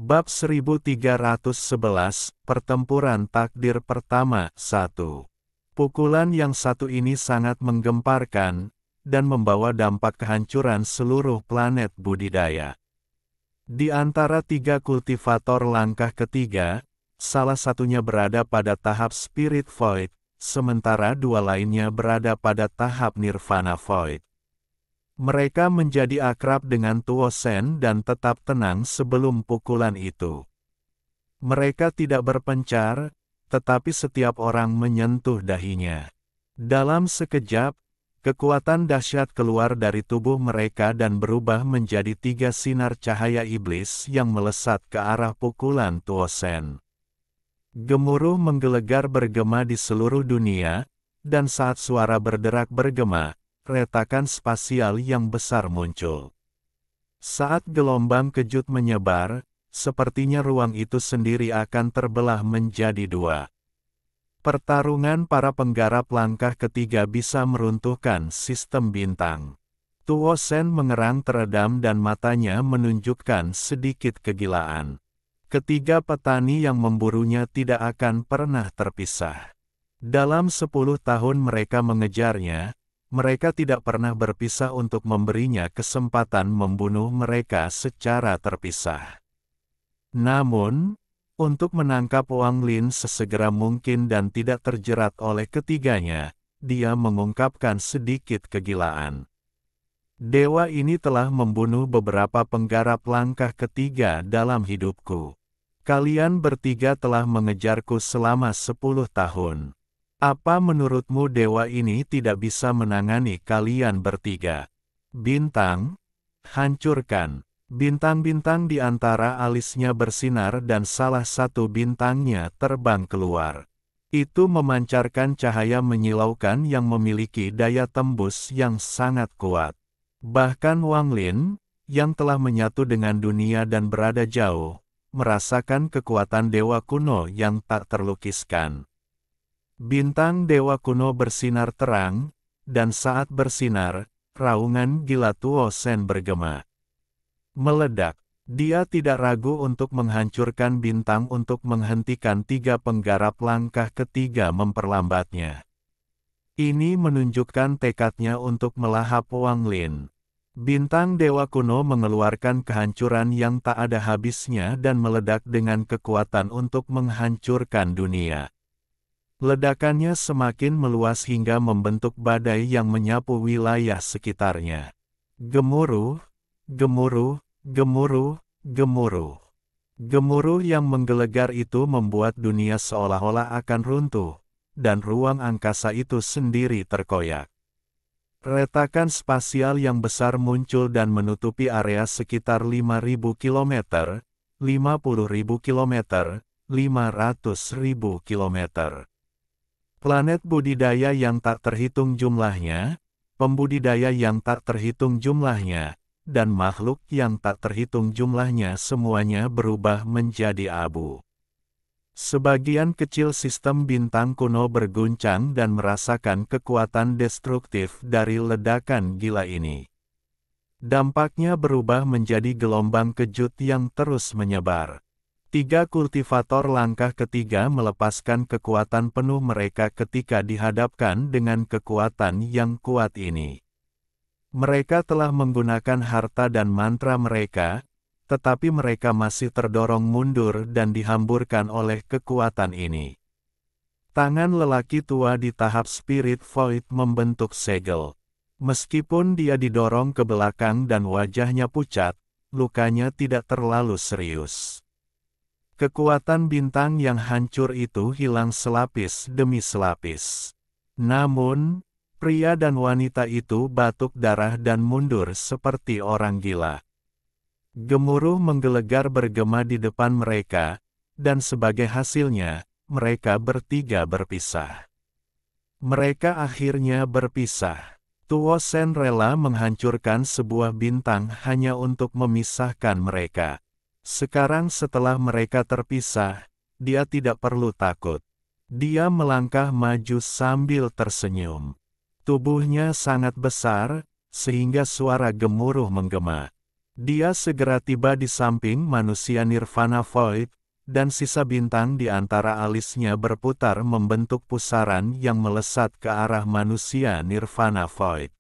Bab 1311, Pertempuran Takdir Pertama 1. Pukulan yang satu ini sangat menggemparkan, dan membawa dampak kehancuran seluruh planet budidaya. Di antara tiga kultivator langkah ketiga, salah satunya berada pada tahap Spirit Void, sementara dua lainnya berada pada tahap Nirvana Void. Mereka menjadi akrab dengan Tuo Sen dan tetap tenang sebelum pukulan itu. Mereka tidak berpencar, tetapi setiap orang menyentuh dahinya. Dalam sekejap, kekuatan dahsyat keluar dari tubuh mereka dan berubah menjadi tiga sinar cahaya iblis yang melesat ke arah pukulan Tuo Sen. Gemuruh menggelegar bergema di seluruh dunia, dan saat suara berderak bergema, retakan spasial yang besar muncul. Saat gelombang kejut menyebar, sepertinya ruang itu sendiri akan terbelah menjadi dua. Pertarungan para penggarap langkah ketiga bisa meruntuhkan sistem bintang. Tuo Sen mengerang teredam dan matanya menunjukkan sedikit kegilaan. Ketiga petani yang memburunya tidak akan pernah terpisah. Dalam 10 tahun mereka mengejarnya, mereka tidak pernah berpisah untuk memberinya kesempatan membunuh mereka secara terpisah. Namun, untuk menangkap Wang Lin sesegera mungkin dan tidak terjerat oleh ketiganya, dia mengungkapkan sedikit kegilaan. Dewa ini telah membunuh beberapa penggarap langkah ketiga dalam hidupku. Kalian bertiga telah mengejarku selama 10 tahun. Apa menurutmu dewa ini tidak bisa menangani kalian bertiga? Bintang, hancurkan. Bintang-bintang di antara alisnya bersinar dan salah satu bintangnya terbang keluar. Itu memancarkan cahaya menyilaukan yang memiliki daya tembus yang sangat kuat. Bahkan Wang Lin, yang telah menyatu dengan dunia dan berada jauh, merasakan kekuatan dewa kuno yang tak terlukiskan. Bintang dewa kuno bersinar terang, dan saat bersinar, raungan gila Tuo Sen bergema. Meledak, dia tidak ragu untuk menghancurkan bintang untuk menghentikan tiga penggarap langkah ketiga memperlambatnya. Ini menunjukkan tekadnya untuk melahap Wang Lin. Bintang dewa kuno mengeluarkan kehancuran yang tak ada habisnya dan meledak dengan kekuatan untuk menghancurkan dunia. Ledakannya semakin meluas hingga membentuk badai yang menyapu wilayah sekitarnya. Gemuruh, gemuruh, gemuruh, gemuruh. Gemuruh yang menggelegar itu membuat dunia seolah-olah akan runtuh, dan ruang angkasa itu sendiri terkoyak. Retakan spasial yang besar muncul dan menutupi area sekitar 5.000 km, 50.000 km, 500.000 km. Planet budidaya yang tak terhitung jumlahnya, pembudidaya yang tak terhitung jumlahnya, dan makhluk yang tak terhitung jumlahnya semuanya berubah menjadi abu. Sebagian kecil sistem bintang kuno berguncang dan merasakan kekuatan destruktif dari ledakan gila ini. Dampaknya berubah menjadi gelombang kejut yang terus menyebar. Tiga kultivator langkah ketiga melepaskan kekuatan penuh mereka ketika dihadapkan dengan kekuatan yang kuat ini. Mereka telah menggunakan harta dan mantra mereka, tetapi mereka masih terdorong mundur dan dihamburkan oleh kekuatan ini. Tangan lelaki tua di tahap Spirit Void membentuk segel. Meskipun dia didorong ke belakang dan wajahnya pucat, lukanya tidak terlalu serius. Kekuatan bintang yang hancur itu hilang selapis demi selapis. Namun, pria dan wanita itu batuk darah dan mundur seperti orang gila. Gemuruh menggelegar bergema di depan mereka, dan sebagai hasilnya, mereka bertiga berpisah. Mereka akhirnya berpisah. Tuo Sen rela menghancurkan sebuah bintang hanya untuk memisahkan mereka. Sekarang setelah mereka terpisah, dia tidak perlu takut. Dia melangkah maju sambil tersenyum. Tubuhnya sangat besar, sehingga suara gemuruh menggema. Dia segera tiba di samping manusia Nirvana Void, dan sisa bintang di antara alisnya berputar membentuk pusaran yang melesat ke arah manusia Nirvana Void.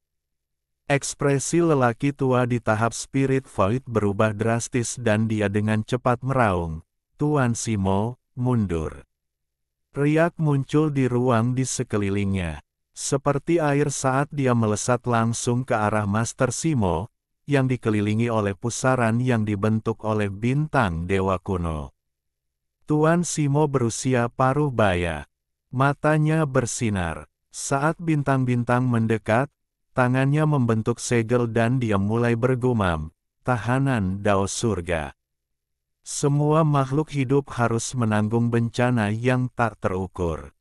Ekspresi lelaki tua di tahap Spirit Void berubah drastis dan dia dengan cepat meraung, "Tuan Simo, mundur." Riak muncul di ruang di sekelilingnya. Seperti air saat dia melesat langsung ke arah Master Simo, yang dikelilingi oleh pusaran yang dibentuk oleh bintang dewa kuno. Tuan Simo berusia paruh baya. Matanya bersinar. Saat bintang-bintang mendekat, tangannya membentuk segel dan dia mulai bergumam, "Tahanan Dao Surga." Semua makhluk hidup harus menanggung bencana yang tak terukur.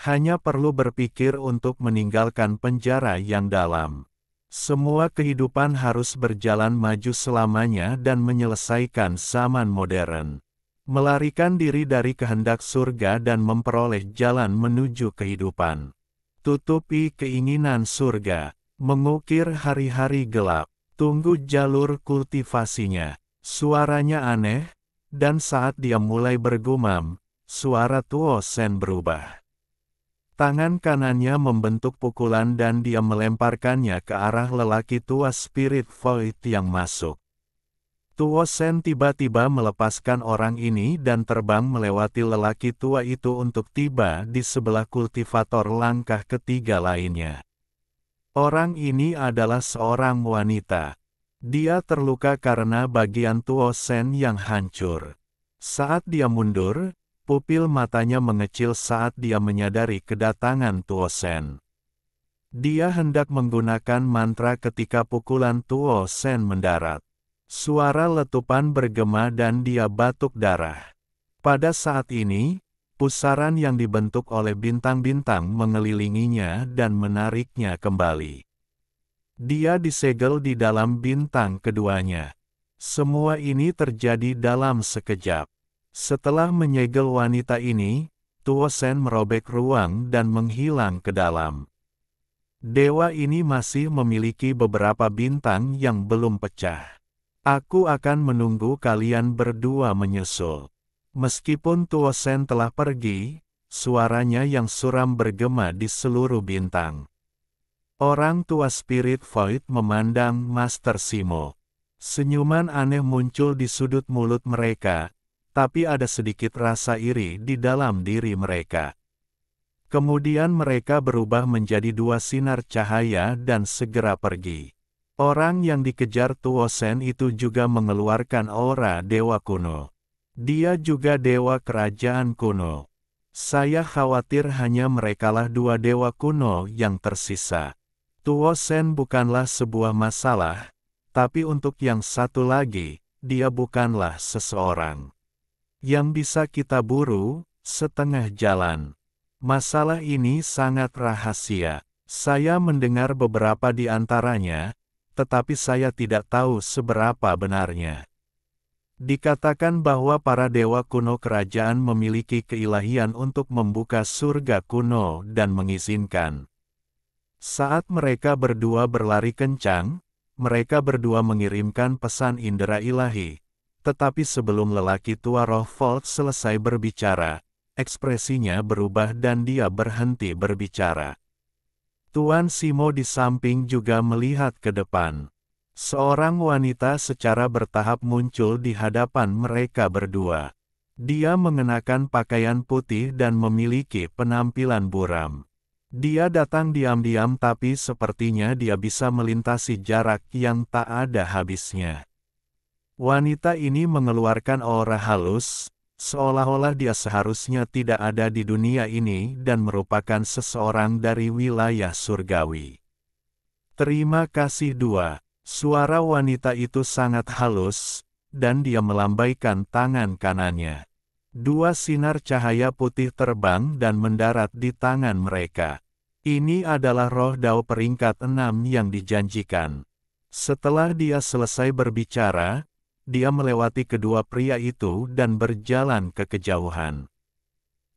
Hanya perlu berpikir untuk meninggalkan penjara yang dalam. Semua kehidupan harus berjalan maju selamanya dan menyelesaikan zaman modern. Melarikan diri dari kehendak surga dan memperoleh jalan menuju kehidupan. Tutupi keinginan surga. Mengukir hari-hari gelap. Tunggu jalur kultivasinya. Suaranya aneh, dan saat dia mulai bergumam, suara Tuo Sen berubah. Tangan kanannya membentuk pukulan dan dia melemparkannya ke arah lelaki tua Spirit Void yang masuk. Tuo Sen tiba-tiba melepaskan orang ini dan terbang melewati lelaki tua itu untuk tiba di sebelah kultivator langkah ketiga lainnya. Orang ini adalah seorang wanita. Dia terluka karena bagian Tuo Sen yang hancur. Saat dia mundur, pupil matanya mengecil saat dia menyadari kedatangan Tuo Sen. Dia hendak menggunakan mantra ketika pukulan Tuo Sen mendarat. Suara letupan bergema dan dia batuk darah. Pada saat ini, pusaran yang dibentuk oleh bintang-bintang mengelilinginya dan menariknya kembali. Dia disegel di dalam bintang keduanya. Semua ini terjadi dalam sekejap. Setelah menyegel wanita ini, Tuo Sen merobek ruang dan menghilang ke dalam. Dewa ini masih memiliki beberapa bintang yang belum pecah. Aku akan menunggu kalian berdua menyusul. Meskipun Tuo Sen telah pergi, suaranya yang suram bergema di seluruh bintang. Orang tua Spirit Void memandang Master Simo. Senyuman aneh muncul di sudut mulut mereka, tapi ada sedikit rasa iri di dalam diri mereka. Kemudian mereka berubah menjadi dua sinar cahaya dan segera pergi. Orang yang dikejar Tuo Sen itu juga mengeluarkan aura dewa kuno. Dia juga dewa kerajaan kuno. Saya khawatir hanya merekalah dua dewa kuno yang tersisa. Tuo Sen bukanlah sebuah masalah, tapi untuk yang satu lagi, dia bukanlah seseorang yang bisa kita buru, setengah jalan. Masalah ini sangat rahasia. Saya mendengar beberapa di antaranya, tetapi saya tidak tahu seberapa benarnya. Dikatakan bahwa para dewa kuno kerajaan memiliki keilahian untuk membuka surga kuno dan mengizinkan. Saat mereka berdua berlari kencang, mereka berdua mengirimkan pesan indera ilahi. Tetapi sebelum lelaki tua roh Volt selesai berbicara, ekspresinya berubah dan dia berhenti berbicara. Tuan Simo di samping juga melihat ke depan. Seorang wanita secara bertahap muncul di hadapan mereka berdua. Dia mengenakan pakaian putih dan memiliki penampilan buram. Dia datang diam-diam tapi sepertinya dia bisa melintasi jarak yang tak ada habisnya. Wanita ini mengeluarkan aura halus, seolah-olah dia seharusnya tidak ada di dunia ini dan merupakan seseorang dari wilayah surgawi. Terima kasih dua. Suara wanita itu sangat halus, dan dia melambaikan tangan kanannya. Dua sinar cahaya putih terbang dan mendarat di tangan mereka. Ini adalah roh Dao peringkat 6 yang dijanjikan. Setelah dia selesai berbicara, dia melewati kedua pria itu dan berjalan ke kejauhan.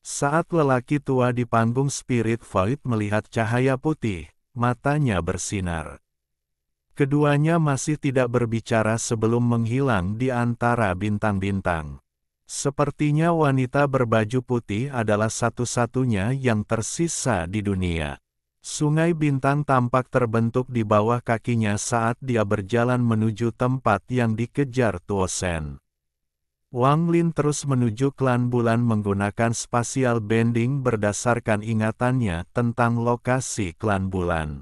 Saat lelaki tua di panggung Spirit Void melihat cahaya putih, matanya bersinar. Keduanya masih tidak berbicara sebelum menghilang di antara bintang-bintang. Sepertinya wanita berbaju putih adalah satu-satunya yang tersisa di dunia. Sungai bintang tampak terbentuk di bawah kakinya saat dia berjalan menuju tempat yang dikejar Tuo Shen. Wang Lin terus menuju klan bulan menggunakan spatial bending berdasarkan ingatannya tentang lokasi klan bulan.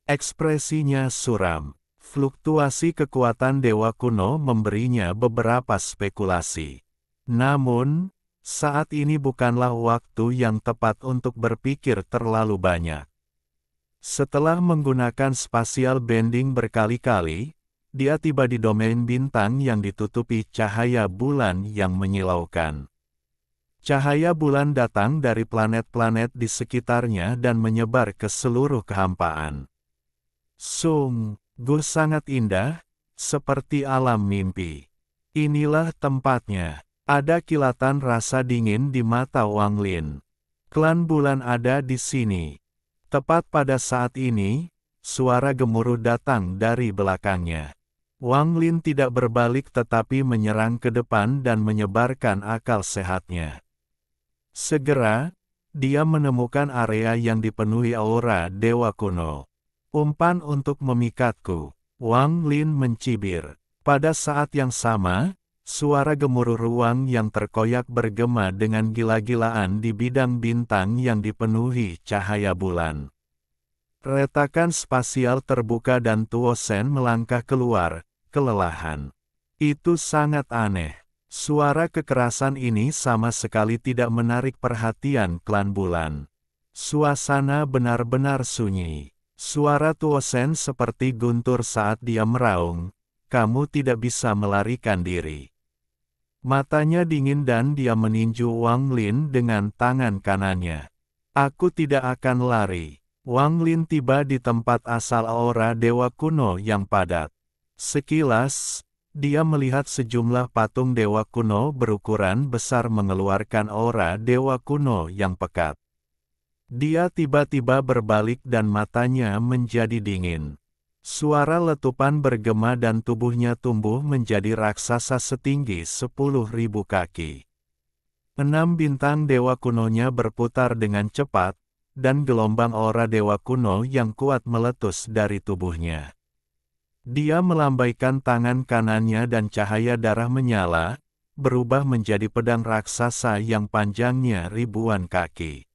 Ekspresinya suram. Fluktuasi kekuatan dewa kuno memberinya beberapa spekulasi. Namun, saat ini bukanlah waktu yang tepat untuk berpikir terlalu banyak. Setelah menggunakan spatial bending berkali-kali, dia tiba di domain bintang yang ditutupi cahaya bulan yang menyilaukan. Cahaya bulan datang dari planet-planet di sekitarnya dan menyebar ke seluruh kehampaan. Sungguh sangat indah, seperti alam mimpi. Inilah tempatnya. Ada kilatan rasa dingin di mata Wang Lin. Klan bulan ada di sini. Tepat pada saat ini, suara gemuruh datang dari belakangnya. Wang Lin tidak berbalik tetapi menyerang ke depan dan menyebarkan akal sehatnya. Segera, dia menemukan area yang dipenuhi aura dewa kuno. Umpan untuk memikatku. Wang Lin mencibir. Pada saat yang sama, suara gemuruh ruang yang terkoyak bergema dengan gila-gilaan di bidang bintang yang dipenuhi cahaya bulan. Retakan spasial terbuka dan Tuo Shen melangkah keluar, kelelahan. Itu sangat aneh. Suara kekerasan ini sama sekali tidak menarik perhatian klan bulan. Suasana benar-benar sunyi. Suara Tuo Shen seperti guntur saat dia meraung, "Kamu tidak bisa melarikan diri." Matanya dingin dan dia meninju Wang Lin dengan tangan kanannya. "Aku tidak akan lari." Wang Lin tiba di tempat asal aura dewa kuno yang padat. Sekilas, dia melihat sejumlah patung dewa kuno berukuran besar mengeluarkan aura dewa kuno yang pekat. Dia tiba-tiba berbalik dan matanya menjadi dingin. Suara letupan bergema dan tubuhnya tumbuh menjadi raksasa setinggi 10.000 kaki. 6 bintang dewa kunonya berputar dengan cepat, dan gelombang aura dewa kuno yang kuat meletus dari tubuhnya. Dia melambaikan tangan kanannya dan cahaya darah menyala, berubah menjadi pedang raksasa yang panjangnya ribuan kaki.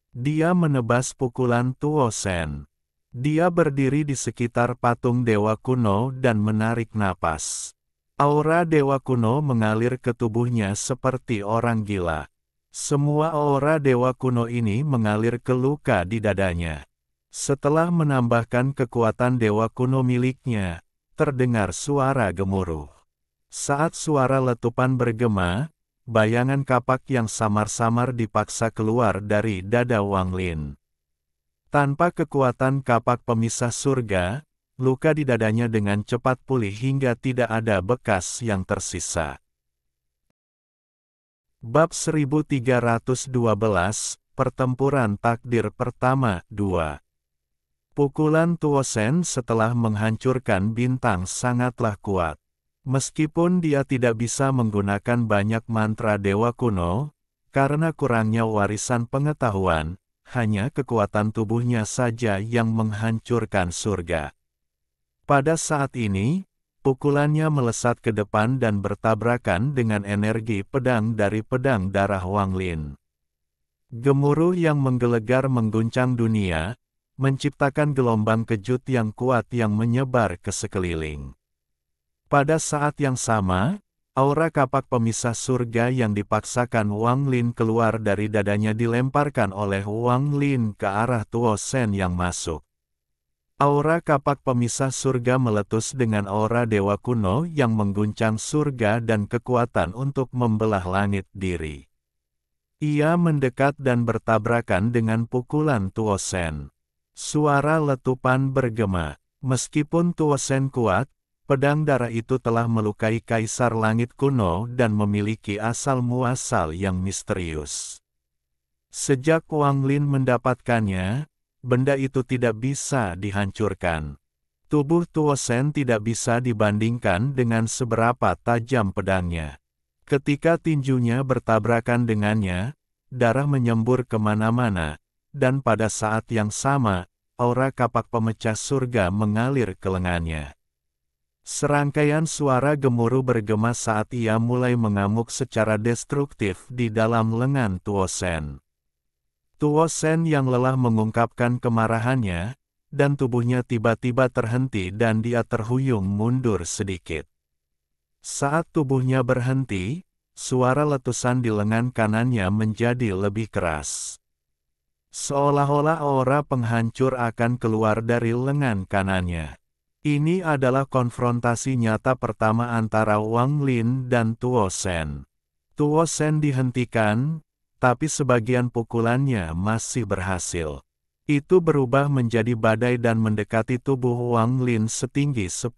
Dia menebas pukulan Tuo Shen. Dia berdiri di sekitar patung dewa kuno dan menarik napas. Aura dewa kuno mengalir ke tubuhnya seperti orang gila. Semua aura dewa kuno ini mengalir ke luka di dadanya. Setelah menambahkan kekuatan dewa kuno miliknya, terdengar suara gemuruh. Saat suara letupan bergema, bayangan kapak yang samar-samar dipaksa keluar dari dada Wang Lin. Tanpa kekuatan kapak pemisah surga, luka di dadanya dengan cepat pulih hingga tidak ada bekas yang tersisa. Bab 1312, Pertempuran Takdir Pertama 2. Pukulan Tuo Shen setelah menghancurkan bintang sangatlah kuat. Meskipun dia tidak bisa menggunakan banyak mantra dewa kuno, karena kurangnya warisan pengetahuan, hanya kekuatan tubuhnya saja yang menghancurkan surga. Pada saat ini, pukulannya melesat ke depan dan bertabrakan dengan energi pedang dari pedang darah Wang Lin. Gemuruh yang menggelegar mengguncang dunia, menciptakan gelombang kejut yang kuat yang menyebar ke sekeliling. Pada saat yang sama, aura kapak pemisah surga yang dipaksakan Wang Lin keluar dari dadanya dilemparkan oleh Wang Lin ke arah Tuo Shen yang masuk. Aura kapak pemisah surga meletus dengan aura dewa kuno yang mengguncang surga dan kekuatan untuk membelah langit diri. Ia mendekat dan bertabrakan dengan pukulan Tuo Shen. Suara letupan bergema. Meskipun Tuo Shen kuat, pedang darah itu telah melukai kaisar langit kuno dan memiliki asal-muasal yang misterius. Sejak Wang Lin mendapatkannya, benda itu tidak bisa dihancurkan. Tubuh Tuosen tidak bisa dibandingkan dengan seberapa tajam pedangnya. Ketika tinjunya bertabrakan dengannya, darah menyembur kemana-mana, dan pada saat yang sama, aura kapak pemecah surga mengalir ke lengannya. Serangkaian suara gemuruh bergema saat ia mulai mengamuk secara destruktif di dalam lengan Tuosen. Tuosen yang lelah mengungkapkan kemarahannya, dan tubuhnya tiba-tiba terhenti dan dia terhuyung mundur sedikit. Saat tubuhnya berhenti, suara letusan di lengan kanannya menjadi lebih keras. Seolah-olah aura penghancur akan keluar dari lengan kanannya. Ini adalah konfrontasi nyata pertama antara Wang Lin dan Tuosen. Tuosen dihentikan, tapi sebagian pukulannya masih berhasil. Itu berubah menjadi badai dan mendekati tubuh Wang Lin setinggi 10.000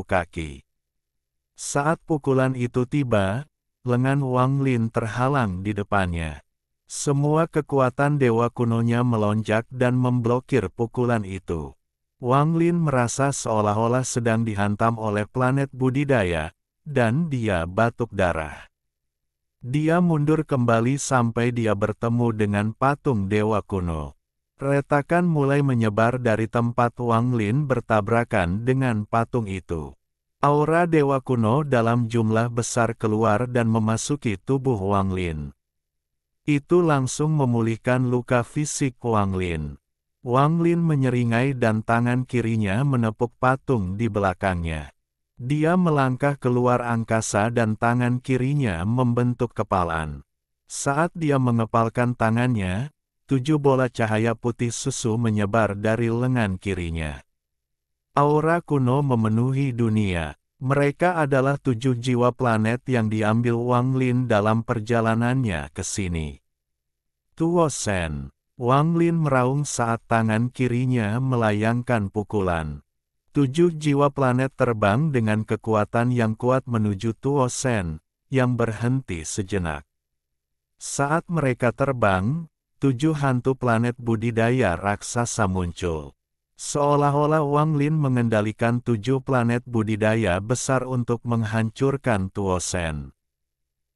kaki. Saat pukulan itu tiba, lengan Wang Lin terhalang di depannya. Semua kekuatan dewa kunonya melonjak dan memblokir pukulan itu. Wang Lin merasa seolah-olah sedang dihantam oleh planet budidaya, dan dia batuk darah. Dia mundur kembali sampai dia bertemu dengan patung dewa kuno. Retakan mulai menyebar dari tempat Wang Lin bertabrakan dengan patung itu. Aura dewa kuno dalam jumlah besar keluar dan memasuki tubuh Wang Lin. Itu langsung memulihkan luka fisik Wang Lin. Wang Lin menyeringai dan tangan kirinya menepuk patung di belakangnya. Dia melangkah keluar angkasa dan tangan kirinya membentuk kepalan. Saat dia mengepalkan tangannya, 7 bola cahaya putih susu menyebar dari lengan kirinya. Aura kuno memenuhi dunia. Mereka adalah 7 jiwa planet yang diambil Wang Lin dalam perjalanannya ke sini. Tuosen. Wang Lin meraung saat tangan kirinya melayangkan pukulan. 7 jiwa planet terbang dengan kekuatan yang kuat menuju Tuosen, yang berhenti sejenak. Saat mereka terbang, 7 hantu planet budidaya raksasa muncul. Seolah-olah Wang Lin mengendalikan 7 planet budidaya besar untuk menghancurkan Tuosen.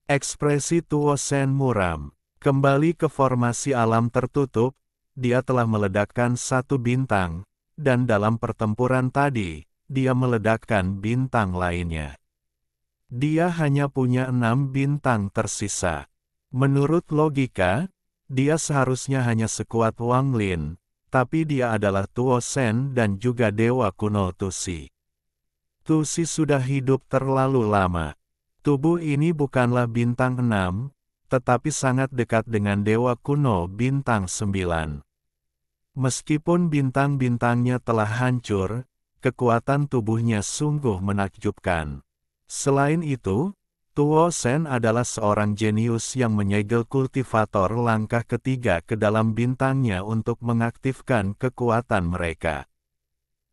Ekspresi Tuosen muram. Kembali ke formasi alam tertutup, dia telah meledakkan 1 bintang, dan dalam pertempuran tadi, dia meledakkan bintang lainnya. Dia hanya punya 6 bintang tersisa. Menurut logika, dia seharusnya hanya sekuat Wang Lin, tapi dia adalah Tuosen dan juga dewa kuno Tusi. Tusi sudah hidup terlalu lama. Tubuh ini bukanlah bintang 6, tetapi sangat dekat dengan dewa kuno bintang 9. Meskipun bintang-bintangnya telah hancur, kekuatan tubuhnya sungguh menakjubkan. Selain itu, Tuosen adalah seorang jenius yang menyegel kultivator langkah ketiga ke dalam bintangnya untuk mengaktifkan kekuatan mereka.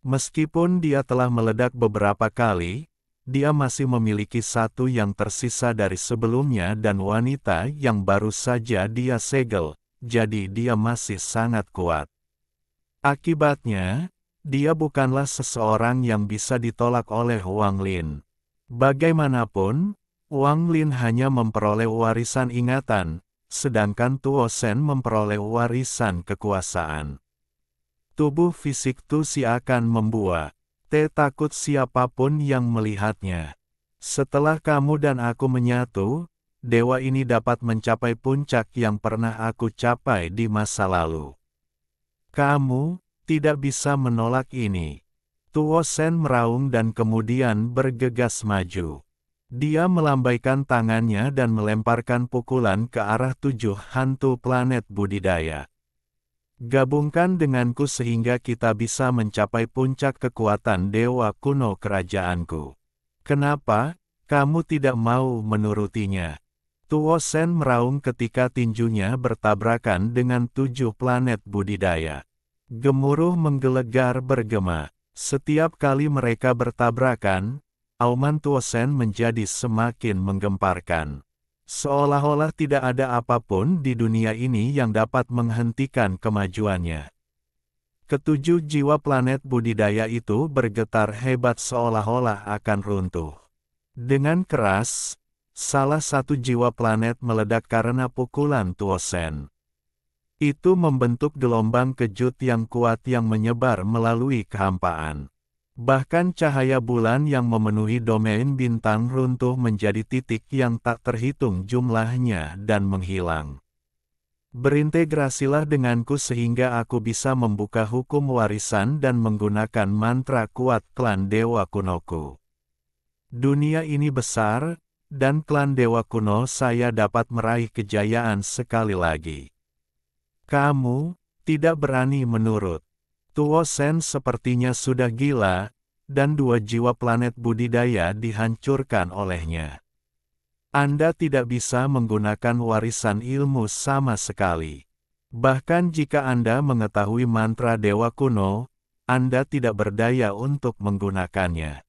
Meskipun dia telah meledak beberapa kali, dia masih memiliki 1 yang tersisa dari sebelumnya dan wanita yang baru saja dia segel, jadi dia masih sangat kuat. Akibatnya, dia bukanlah seseorang yang bisa ditolak oleh Wang Lin. Bagaimanapun, Wang Lin hanya memperoleh warisan ingatan, sedangkan Tuosen memperoleh warisan kekuasaan. Tubuh fisik Tusi akan membuat takut siapapun yang melihatnya. Setelah kamu dan aku menyatu, dewa ini dapat mencapai puncak yang pernah aku capai di masa lalu. Kamu tidak bisa menolak ini. Tuosen meraung dan kemudian bergegas maju. Dia melambaikan tangannya dan melemparkan pukulan ke arah 7 hantu planet budidaya. Gabungkan denganku sehingga kita bisa mencapai puncak kekuatan dewa kuno kerajaanku. Kenapa kamu tidak mau menurutinya? Tuosen meraung ketika tinjunya bertabrakan dengan 7 planet budidaya. Gemuruh menggelegar bergema. Setiap kali mereka bertabrakan, auman Tuosen menjadi semakin menggemparkan. Seolah-olah tidak ada apapun di dunia ini yang dapat menghentikan kemajuannya. Ketujuh jiwa planet budidaya itu bergetar hebat seolah-olah akan runtuh. Dengan keras, salah satu jiwa planet meledak karena pukulan Tuosen. Itu membentuk gelombang kejut yang kuat yang menyebar melalui kehampaan. Bahkan cahaya bulan yang memenuhi domain bintang runtuh menjadi titik yang tak terhitung jumlahnya dan menghilang. Berintegrasilah denganku sehingga aku bisa membuka hukum warisan dan menggunakan mantra kuat klan Dewa Kunoku. Dunia ini besar, dan klan Dewa Kuno saya dapat meraih kejayaan sekali lagi. Kamu tidak berani menurut. Tuosen sepertinya sudah gila, dan dua jiwa planet budidaya dihancurkan olehnya. Anda tidak bisa menggunakan warisan ilmu sama sekali. Bahkan jika Anda mengetahui mantra Dewa Kuno, Anda tidak berdaya untuk menggunakannya.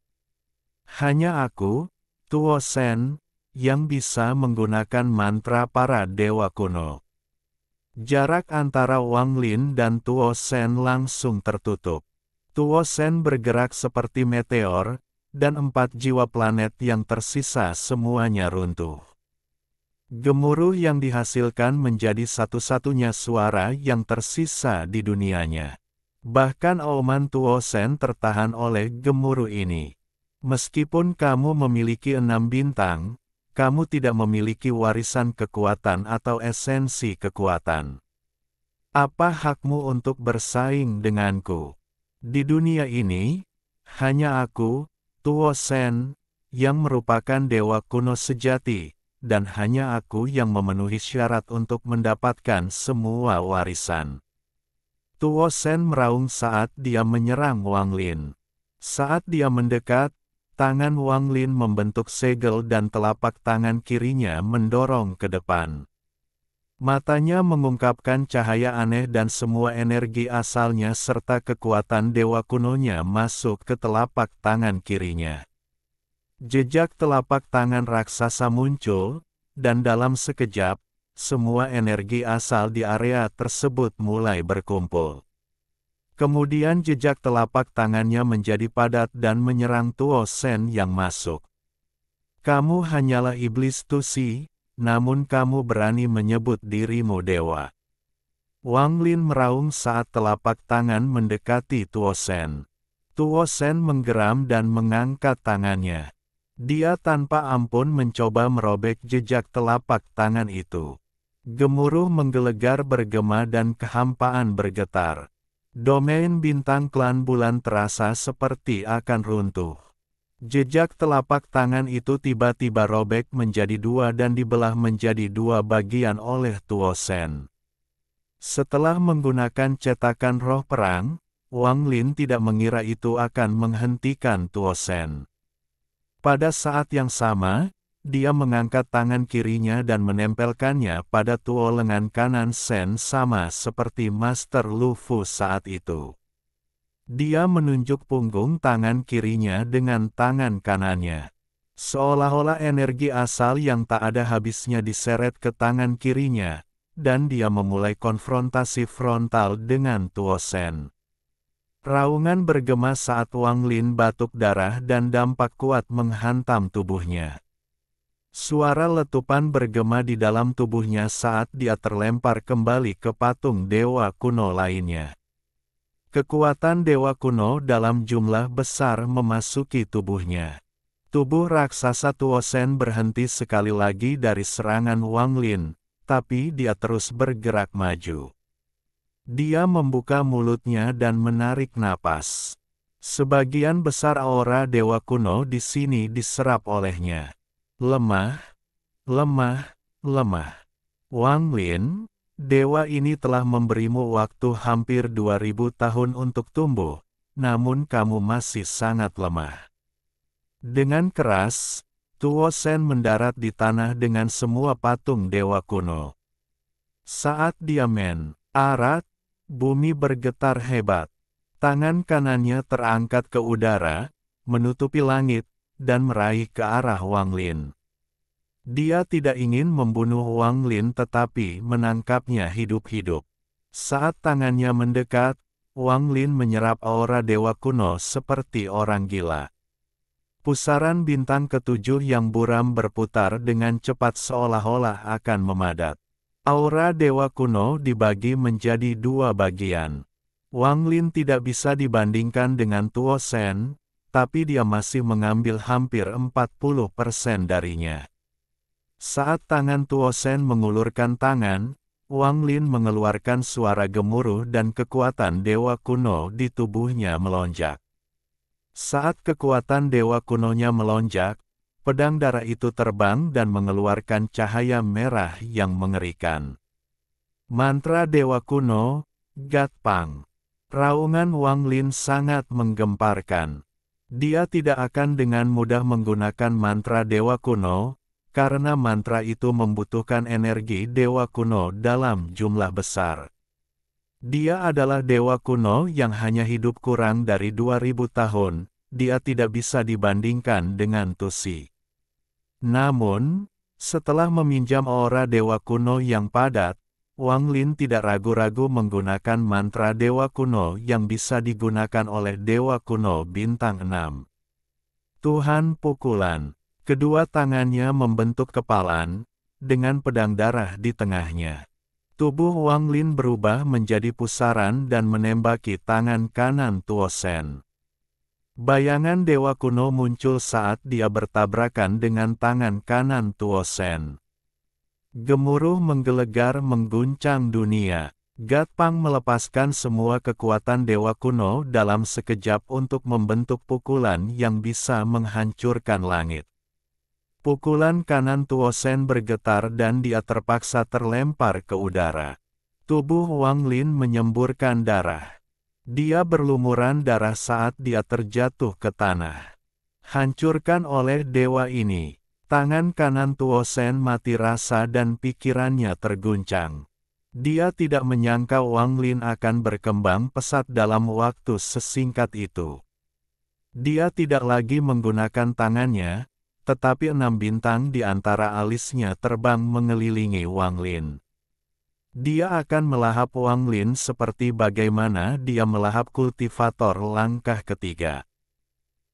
Hanya aku, Tuosen, yang bisa menggunakan mantra para Dewa Kuno. Jarak antara Wang Lin dan Tuosen langsung tertutup. Tuosen bergerak seperti meteor, dan 4 jiwa planet yang tersisa semuanya runtuh. Gemuruh yang dihasilkan menjadi satu-satunya suara yang tersisa di dunianya. Bahkan auman Tuosen tertahan oleh gemuruh ini. Meskipun kamu memiliki 6 bintang, kamu tidak memiliki warisan kekuatan atau esensi kekuatan. Apa hakmu untuk bersaing denganku? Di dunia ini, hanya aku, Tuosen, yang merupakan dewa kuno sejati, dan hanya aku yang memenuhi syarat untuk mendapatkan semua warisan. Tuosen meraung saat dia menyerang Wang Lin. Saat dia mendekat, tangan Wang Lin membentuk segel dan telapak tangan kirinya mendorong ke depan. Matanya mengungkapkan cahaya aneh dan semua energi asalnya serta kekuatan dewa kunonya masuk ke telapak tangan kirinya. Jejak telapak tangan raksasa muncul, dan dalam sekejap, semua energi asal di area tersebut mulai berkumpul. Kemudian jejak telapak tangannya menjadi padat dan menyerang Tuosen yang masuk. Kamu hanyalah iblis Tusi, namun kamu berani menyebut dirimu dewa. Wang Lin meraung saat telapak tangan mendekati Tuosen. Tuosen menggeram dan mengangkat tangannya. Dia tanpa ampun mencoba merobek jejak telapak tangan itu. Gemuruh menggelegar bergema dan kehampaan bergetar. Domain bintang klan bulan terasa seperti akan runtuh. Jejak telapak tangan itu tiba-tiba robek menjadi dua dan dibelah menjadi dua bagian oleh Tuosen. Setelah menggunakan cetakan roh perang, Wang Lin tidak mengira itu akan menghentikan Tuosen. Pada saat yang sama, dia mengangkat tangan kirinya dan menempelkannya pada tuo lengan kanan Sen sama seperti Master Lu Fu saat itu. Dia menunjuk punggung tangan kirinya dengan tangan kanannya. Seolah-olah energi asal yang tak ada habisnya diseret ke tangan kirinya, dan dia memulai konfrontasi frontal dengan Tuosen. Raungan bergema saat Wang Lin batuk darah dan dampak kuat menghantam tubuhnya. Suara letupan bergema di dalam tubuhnya saat dia terlempar kembali ke patung dewa kuno lainnya. Kekuatan dewa kuno dalam jumlah besar memasuki tubuhnya. Tubuh raksasa Tuosen berhenti sekali lagi dari serangan Wang Lin, tapi dia terus bergerak maju. Dia membuka mulutnya dan menarik napas. Sebagian besar aura dewa kuno di sini diserap olehnya. Lemah, lemah, lemah. Wang Lin, dewa ini telah memberimu waktu hampir 2000 tahun untuk tumbuh, namun kamu masih sangat lemah. Dengan keras, Tuosen mendarat di tanah dengan semua patung dewa kuno. Saat dia mendarat, bumi bergetar hebat. Tangan kanannya terangkat ke udara, menutupi langit, dan meraih ke arah Wang Lin. Dia tidak ingin membunuh Wang Lin tetapi menangkapnya hidup-hidup. Saat tangannya mendekat, Wang Lin menyerap aura dewa kuno seperti orang gila. Pusaran bintang ketujuh yang buram berputar dengan cepat seolah-olah akan memadat. Aura dewa kuno dibagi menjadi dua bagian. Wang Lin tidak bisa dibandingkan dengan Tuo Shen, tapi dia masih mengambil hampir 40% darinya. Saat tangan Tuo Shen mengulurkan tangan, Wang Lin mengeluarkan suara gemuruh dan kekuatan dewa kuno di tubuhnya melonjak. Saat kekuatan dewa kunonya melonjak, pedang darah itu terbang dan mengeluarkan cahaya merah yang mengerikan. Mantra dewa kuno, Gatpang. Raungan Wang Lin sangat menggemparkan. Dia tidak akan dengan mudah menggunakan mantra dewa kuno, karena mantra itu membutuhkan energi dewa kuno dalam jumlah besar. Dia adalah dewa kuno yang hanya hidup kurang dari 2000 tahun, dia tidak bisa dibandingkan dengan Tusi. Namun, setelah meminjam aura dewa kuno yang padat, Wang Lin tidak ragu-ragu menggunakan mantra dewa kuno yang bisa digunakan oleh dewa kuno bintang 6. Tuhan pukulan. Kedua tangannya membentuk kepalan, dengan pedang darah di tengahnya. Tubuh Wang Lin berubah menjadi pusaran dan menembaki tangan kanan Tuo Shen. Bayangan dewa kuno muncul saat dia bertabrakan dengan tangan kanan Tuo Shen. Gemuruh menggelegar mengguncang dunia. Gatpang melepaskan semua kekuatan dewa kuno dalam sekejap untuk membentuk pukulan yang bisa menghancurkan langit. Pukulan kanan Tuo Shen bergetar dan dia terpaksa terlempar ke udara. Tubuh Wang Lin menyemburkan darah. Dia berlumuran darah saat dia terjatuh ke tanah. Hancurkan oleh dewa ini. Tangan kanan Tuo Shen mati rasa dan pikirannya terguncang. Dia tidak menyangka Wang Lin akan berkembang pesat dalam waktu sesingkat itu. Dia tidak lagi menggunakan tangannya, tetapi 6 bintang di antara alisnya terbang mengelilingi Wang Lin. Dia akan melahap Wang Lin seperti bagaimana dia melahap kultivator langkah ketiga.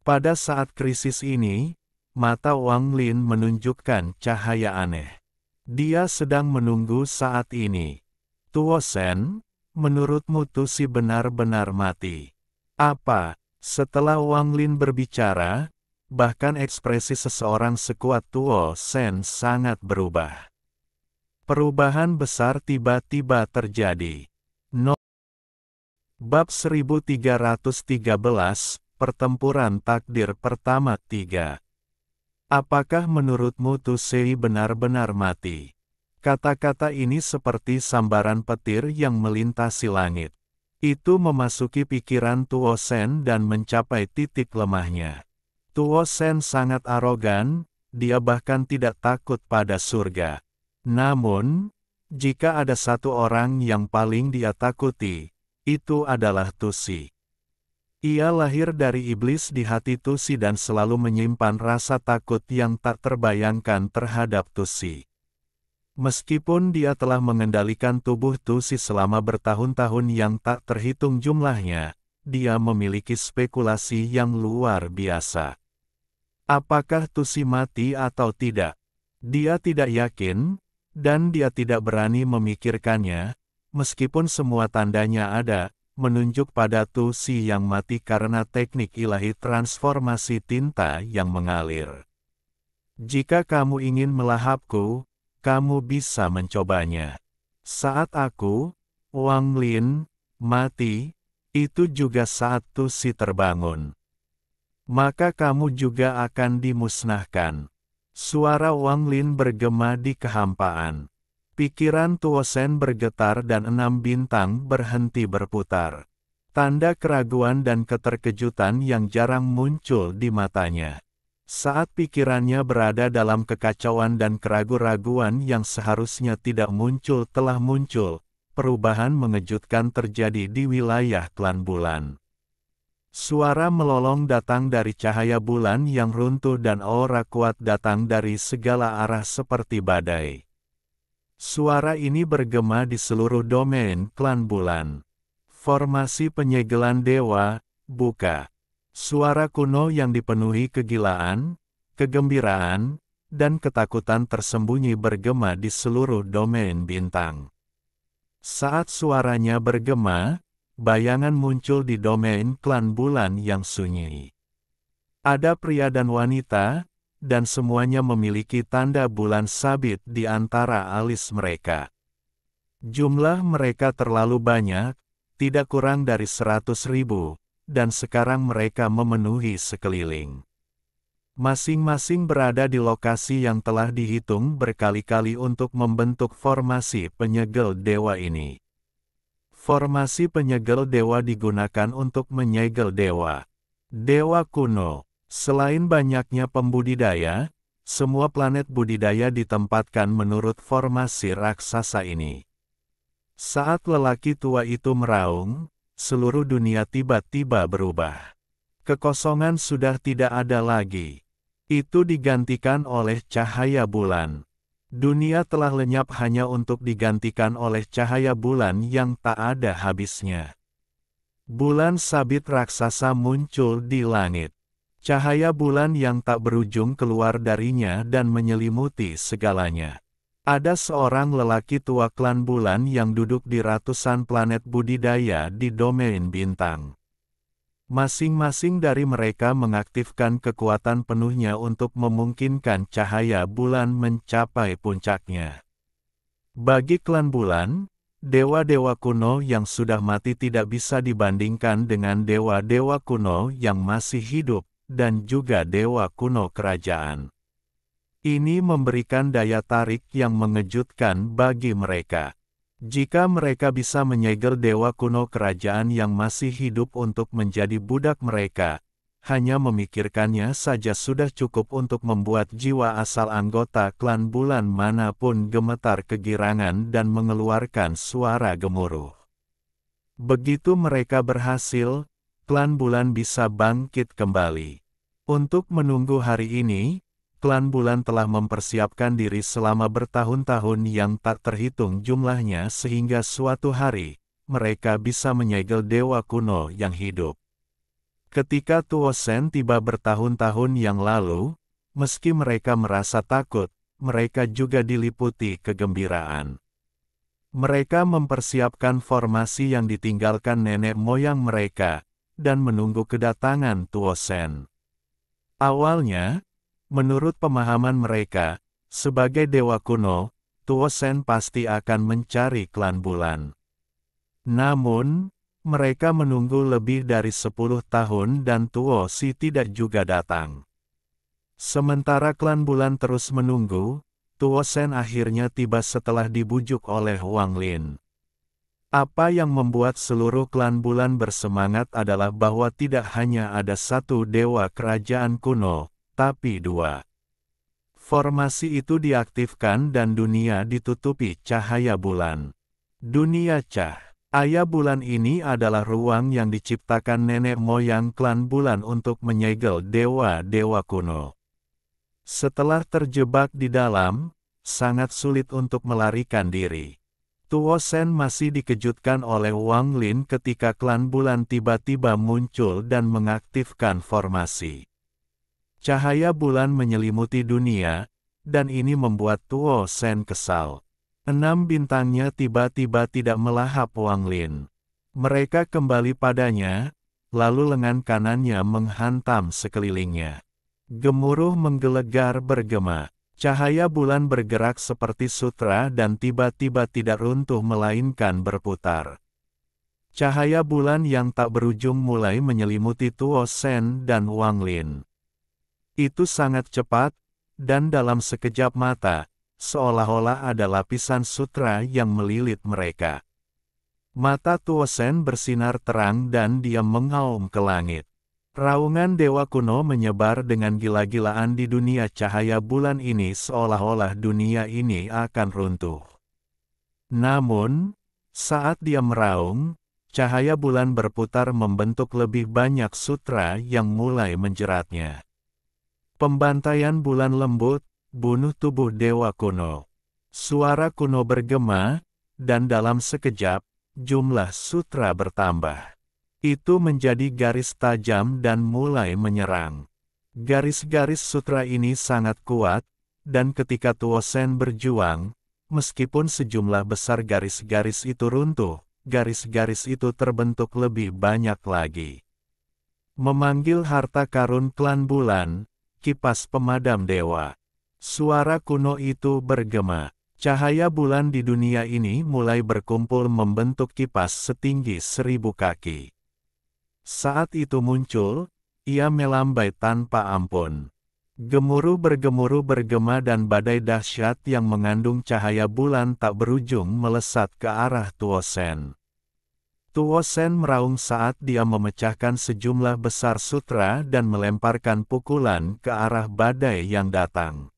Pada saat krisis ini, mata Wang Lin menunjukkan cahaya aneh. Dia sedang menunggu saat ini. Tuo Shen, menurutmu Tusi benar-benar mati? Apa? Setelah Wang Lin berbicara, bahkan ekspresi seseorang sekuat Tuo Shen sangat berubah. Perubahan besar tiba-tiba terjadi. Bab 1313, Pertempuran Takdir Pertama 3. Apakah menurutmu Tusei benar-benar mati? Kata-kata ini seperti sambaran petir yang melintasi langit. Itu memasuki pikiran Tuo Shen dan mencapai titik lemahnya. Tuo Shen sangat arogan, dia bahkan tidak takut pada surga. Namun, jika ada satu orang yang paling dia takuti, itu adalah Tusi. Ia lahir dari iblis di hati Tusi dan selalu menyimpan rasa takut yang tak terbayangkan terhadap Tusi. Meskipun dia telah mengendalikan tubuh Tusi selama bertahun-tahun yang tak terhitung jumlahnya, dia memiliki spekulasi yang luar biasa. Apakah Tusi mati atau tidak? Dia tidak yakin, dan dia tidak berani memikirkannya, meskipun semua tandanya ada, menunjuk pada Tusi yang mati karena teknik ilahi transformasi tinta yang mengalir. Jika kamu ingin melahapku, kamu bisa mencobanya. Saat aku, Wang Lin, mati, itu juga saat Tusi terbangun. Maka kamu juga akan dimusnahkan. Suara Wang Lin bergema di kehampaan. Pikiran Tuo Shen bergetar dan 6 bintang berhenti berputar. Tanda keraguan dan keterkejutan yang jarang muncul di matanya. Saat pikirannya berada dalam kekacauan dan keraguan-raguan yang seharusnya tidak muncul telah muncul, perubahan mengejutkan terjadi di wilayah klan bulan. Suara melolong datang dari cahaya bulan yang runtuh dan aura kuat datang dari segala arah seperti badai. Suara ini bergema di seluruh domain klan bulan. Formasi penyegelan dewa, buka. Suara kuno yang dipenuhi kegilaan, kegembiraan, dan ketakutan tersembunyi bergema di seluruh domain bintang. Saat suaranya bergema, bayangan muncul di domain klan bulan yang sunyi. Ada pria dan wanita, dan semuanya memiliki tanda bulan sabit di antara alis mereka. Jumlah mereka terlalu banyak, tidak kurang dari 100.000, dan sekarang mereka memenuhi sekeliling. Masing-masing berada di lokasi yang telah dihitung berkali-kali untuk membentuk formasi penyegel dewa ini. Formasi penyegel dewa digunakan untuk menyegel dewa. Dewa kuno. Selain banyaknya pembudidaya, semua planet budidaya ditempatkan menurut formasi raksasa ini. Saat lelaki tua itu meraung, seluruh dunia tiba-tiba berubah. Kekosongan sudah tidak ada lagi. Itu digantikan oleh cahaya bulan. Dunia telah lenyap hanya untuk digantikan oleh cahaya bulan yang tak ada habisnya. Bulan sabit raksasa muncul di langit. Cahaya bulan yang tak berujung keluar darinya dan menyelimuti segalanya. Ada seorang lelaki tua klan bulan yang duduk di ratusan planet budidaya di domain bintang. Masing-masing dari mereka mengaktifkan kekuatan penuhnya untuk memungkinkan cahaya bulan mencapai puncaknya. Bagi klan bulan, dewa-dewa kuno yang sudah mati tidak bisa dibandingkan dengan dewa-dewa kuno yang masih hidup, dan juga dewa kuno kerajaan. Ini memberikan daya tarik yang mengejutkan bagi mereka. Jika mereka bisa menyegel dewa kuno kerajaan yang masih hidup untuk menjadi budak mereka, hanya memikirkannya saja sudah cukup untuk membuat jiwa asal anggota klan bulan manapun gemetar kegirangan dan mengeluarkan suara gemuruh. Begitu mereka berhasil, klan bulan bisa bangkit kembali. Untuk menunggu hari ini, klan bulan telah mempersiapkan diri selama bertahun-tahun yang tak terhitung jumlahnya sehingga suatu hari, mereka bisa menyegel dewa kuno yang hidup. Ketika Tuo Shen tiba bertahun-tahun yang lalu, meski mereka merasa takut, mereka juga diliputi kegembiraan. Mereka mempersiapkan formasi yang ditinggalkan nenek moyang mereka, dan menunggu kedatangan Tuo Shen. Awalnya, menurut pemahaman mereka, sebagai dewa kuno, Tuo Shen pasti akan mencari klan bulan. Namun, mereka menunggu lebih dari 10 tahun dan Tuo Si tidak juga datang. Sementara klan bulan terus menunggu, Tuo Shen akhirnya tiba setelah dibujuk oleh Wang Lin. Apa yang membuat seluruh klan bulan bersemangat adalah bahwa tidak hanya ada satu dewa kerajaan kuno, tapi dua. Formasi itu diaktifkan dan dunia ditutupi cahaya bulan. Dunia cahaya bulan ini adalah ruang yang diciptakan nenek moyang klan bulan untuk menyegel dewa-dewa kuno. Setelah terjebak di dalam, sangat sulit untuk melarikan diri. Tuo Shen masih dikejutkan oleh Wang Lin ketika klan bulan tiba-tiba muncul dan mengaktifkan formasi. Cahaya bulan menyelimuti dunia, dan ini membuat Tuo Shen kesal. 6 bintangnya tiba-tiba tidak melahap Wang Lin. Mereka kembali padanya, lalu lengan kanannya menghantam sekelilingnya. Gemuruh menggelegar bergema. Cahaya bulan bergerak seperti sutra dan tiba-tiba tidak runtuh melainkan berputar. Cahaya bulan yang tak berujung mulai menyelimuti Tuo Shen dan Wang Lin. Itu sangat cepat, dan dalam sekejap mata, seolah-olah ada lapisan sutra yang melilit mereka. Mata Tuo Shen bersinar terang dan dia mengaum ke langit. Raungan dewa kuno menyebar dengan gila-gilaan di dunia cahaya bulan ini seolah-olah dunia ini akan runtuh. Namun, saat dia meraung, cahaya bulan berputar membentuk lebih banyak sutra yang mulai menjeratnya. Pembantaian bulan lembut, bunuh tubuh dewa kuno. Suara kuno bergema, dan dalam sekejap, jumlah sutra bertambah. Itu menjadi garis tajam dan mulai menyerang. Garis-garis sutra ini sangat kuat, dan ketika Tuosen berjuang, meskipun sejumlah besar garis-garis itu runtuh, garis-garis itu terbentuk lebih banyak lagi. Memanggil harta karun klan bulan, kipas pemadam dewa. Suara kuno itu bergema. Cahaya bulan di dunia ini mulai berkumpul membentuk kipas setinggi 1000 kaki. Saat itu muncul, ia melambai tanpa ampun. Gemuruh bergema dan badai dahsyat yang mengandung cahaya bulan tak berujung melesat ke arah Tuosen. Tuosen meraung saat dia memecahkan sejumlah besar sutra dan melemparkan pukulan ke arah badai yang datang.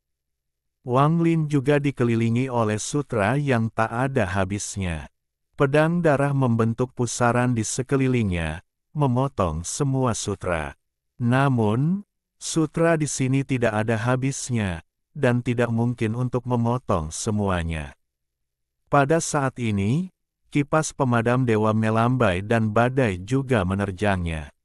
Wang Lin juga dikelilingi oleh sutra yang tak ada habisnya. Pedang darah membentuk pusaran di sekelilingnya, memotong semua sutra. Namun, sutra di sini tidak ada habisnya, dan tidak mungkin untuk memotong semuanya. Pada saat ini, kipas pemadam dewa melambai dan badai juga menerjangnya.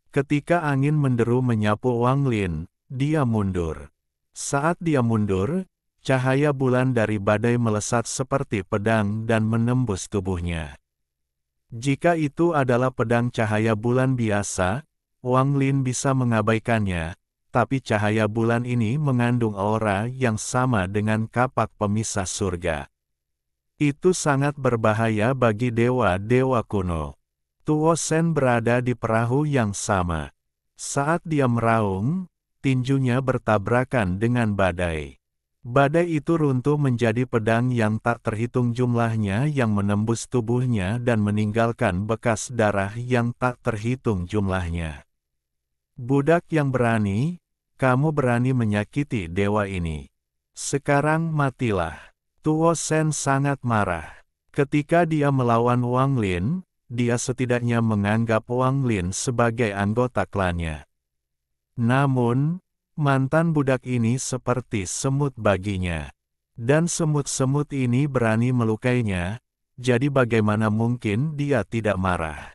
Ketika angin menderu menyapu Wang Lin, dia mundur. Saat dia mundur, cahaya bulan dari badai melesat seperti pedang dan menembus tubuhnya. Jika itu adalah pedang cahaya bulan biasa, Wang Lin bisa mengabaikannya, tapi cahaya bulan ini mengandung aura yang sama dengan kapak pemisah surga. Itu sangat berbahaya bagi dewa-dewa kuno. Tuosen berada di perahu yang sama. Saat dia meraung, tinjunya bertabrakan dengan badai. Badai itu runtuh menjadi pedang yang tak terhitung jumlahnya yang menembus tubuhnya dan meninggalkan bekas darah yang tak terhitung jumlahnya. Budak yang berani, kamu berani menyakiti dewa ini. Sekarang matilah. Tuosen sangat marah. Ketika dia melawan Wang Lin, dia setidaknya menganggap Wang Lin sebagai anggota klannya. Namun, mantan budak ini seperti semut baginya. Dan semut-semut ini berani melukainya, jadi bagaimana mungkin dia tidak marah?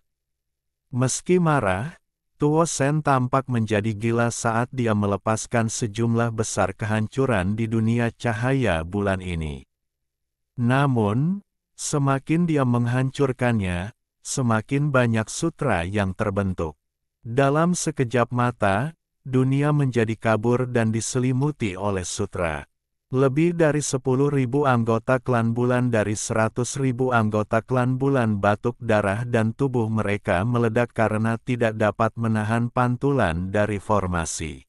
Meski marah, Tuosen tampak menjadi gila saat dia melepaskan sejumlah besar kehancuran di dunia cahaya bulan ini. Namun, semakin dia menghancurkannya, semakin banyak sutra yang terbentuk. Dalam sekejap mata, dunia menjadi kabur dan diselimuti oleh sutra. Lebih dari 10.000 anggota klan bulan dari 100.000 anggota klan bulan batuk darah dan tubuh mereka meledak karena tidak dapat menahan pantulan dari formasi.